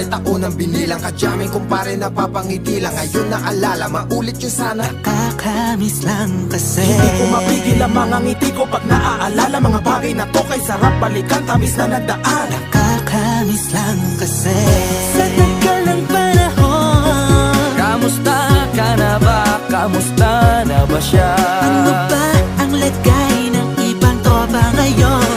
nangyari, taunang binilang. Kadyaming kumpare napapangiti lang. Ngayon naalala, maulit yun sana. Nakakamiss lang kasi Hindi ko mapigil ang mga ngiti ko pag naaalala. Mga bagay na to kay sarap balikan, tamis na nagdaan. Nakakamiss lang kasi sa tagal ng panahon. Kamusta ka na ba? Kamusta na ba siya? Ano ba ang lagay ng ibang tropa ngayon?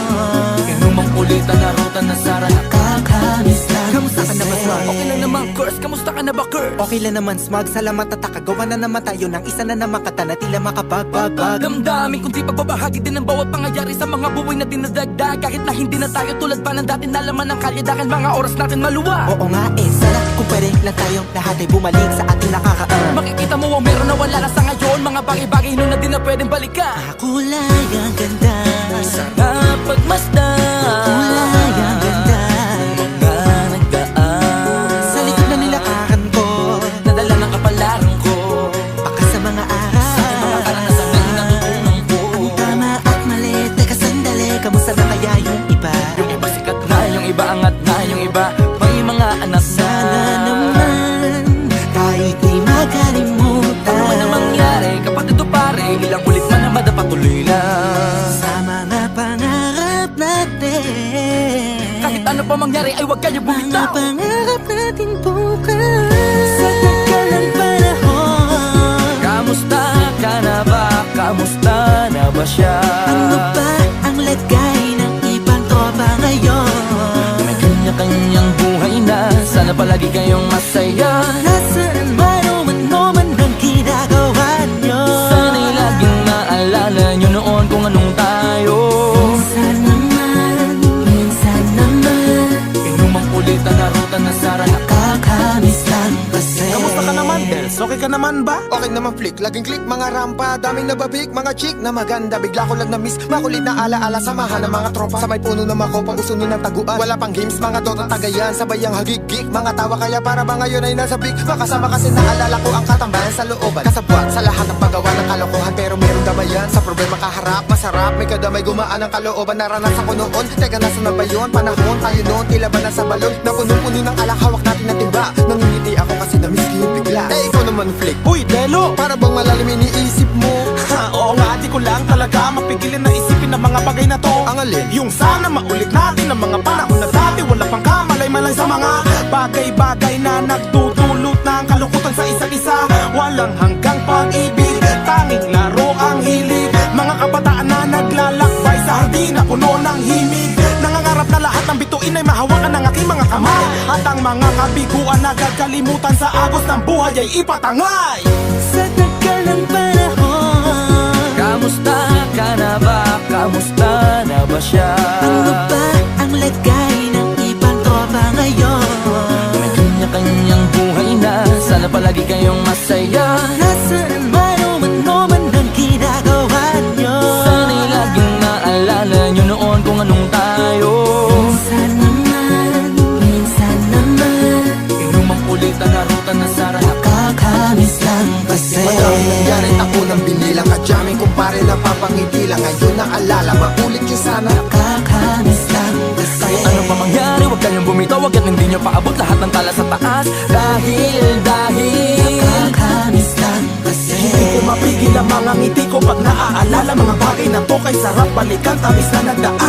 Inumang ulitan na ruta na Sara. Nakakamiss lang Kamusta ka na ba, Smug? kasi. Okay lang naman, Curse. Kamusta ka na ba, Curse? Okay lang naman, Smug. Salamat at nakagawa na naman tayo ng isa na naman kata na tila makabagbag. Damdamin kundi pagbabahagi din ng bawat pangyayari sa mga buhay na dinadagdag. Kahit na hindi na tayo tulad pa ng dati, nalaman ng kalye dahil mga oras natin maluwa. Oo nga sana kung pwede lang tayong lahat ay bumalik sa ating nakakaan. Makikita mo ang meron na wala na sa ngayon. Mga bagay-bagay nun na di na pwedeng balikan. Kulay ang ganda, Sarap pagmasdan. kulay ang ganda. Mga nagdaan Sa likod na nilakaran ko, nadala ng kapalaran ko. baka sa mga araw, Mga karanasan na natutunan ko. ang tama at mali. Teka sandali, kamusta na kaya yung iba? Yung iba sikat na, yung iba angat na, yung iba may mga anak na. Sana naman kahit di makalimutan. Ano man ang mangyari, kapatid o pare, ilang ulit man na madapatuloy lang. Sa mga pangarap natin, Kahit ano pa mangyari ay huwag kayo mga bumitaw. pangarap natin bukas. Sa tagal ng panahon, Kamusta ka na ba? Kamusta na ba siya? ano ba ang lagay ng ibang tropa ngayon? May kanya-kanyang buhay na, sana palagi kayong masaya. Nasaan man o man ang ginagawa nyo? Sana'y laging maalala nyo noon kung anong tayo. Minsan naman Inumang ulitan na ruta na Sara. nakakamiss lang kasi. Kamusta ka naman, Dels? Okay ka naman ba? Okay naman flick, laging click, mga rampa. Daming nababik, mga chick na maganda. Bigla ko lang na-miss, makulit na alaala. Samahan ng mga tropa, sa may puno na makopa. Uso nun ng taguan, wala pang games, mga dota tagayan. Sabayang hagigik, mga tawa kaya para ba ngayon ay nasa big. Makasama kasi naalala ko ang katambayan sa looban. Kasabwat sa lahat ng paggawa ng kalokohan, pero merong damayan. Sa problema kaharap, masarap, may kadamay gumaan ang kalooban. Naranasan ko noon, teka nasa na ba yun? Panahon tayo noon, tila ba nasa balon? Na puno-puno ng alak, hawak natin ng timba. Nangingiti ako kasi na-miss ko yung bigla. Eh ikaw naman flick, Uy, Delo! para bang malalim iniisip mo? Ha, oo nga, di ko lang talaga mapigilin na isipin ang mga bagay na to. Ang alin? Yung sana maulit natin ang mga panahon na dati. Wala pang kamalay-malay sa mga bagay-bagay na nagdudulot ng kalungkutan sa isa't isa. Walang hanggang pag-ibig, tanging laro ang hilig. Mga kabataan na naglalakbay sa hardina, puno ng himig. Nangangarap na lahat ng bituin ay mahawakan ng aking mga kamay. At ang mga kabiguan na gagalimutan sa agos ng buhay ay ipatangay. Sa tagal ng panahon, Kamusta ka na ba? Kamusta na ba siya? ano ba ang lagay ng ibang tropa ngayon? May kanya-kanyang buhay na, sana palagi kayong masaya. Nasaan man o man ang ginagawa nyo? Sana'y laging maalala nyo noon kung anong tayo. Minsan naman Inumang ulitan na ruta na Sara. nakakamiss lang kasi. Madaming nangyari, taunang binilang. Kadyaming kumpare napapangiti lang. Ngayon naalala, maulit yun sana. Nakakamiss lang kasi. Kahit ano pa mangyari, huwag kayong bumitaw. Huwag hindi nyo paabot lahat ng tala sa taas. Dahil Nakakamiss lang kasi. Hindi ko mapigil ang mga ngiti ko pag naaalala. Mga bagay na to kay sarap balikan, tamis na nagdaan.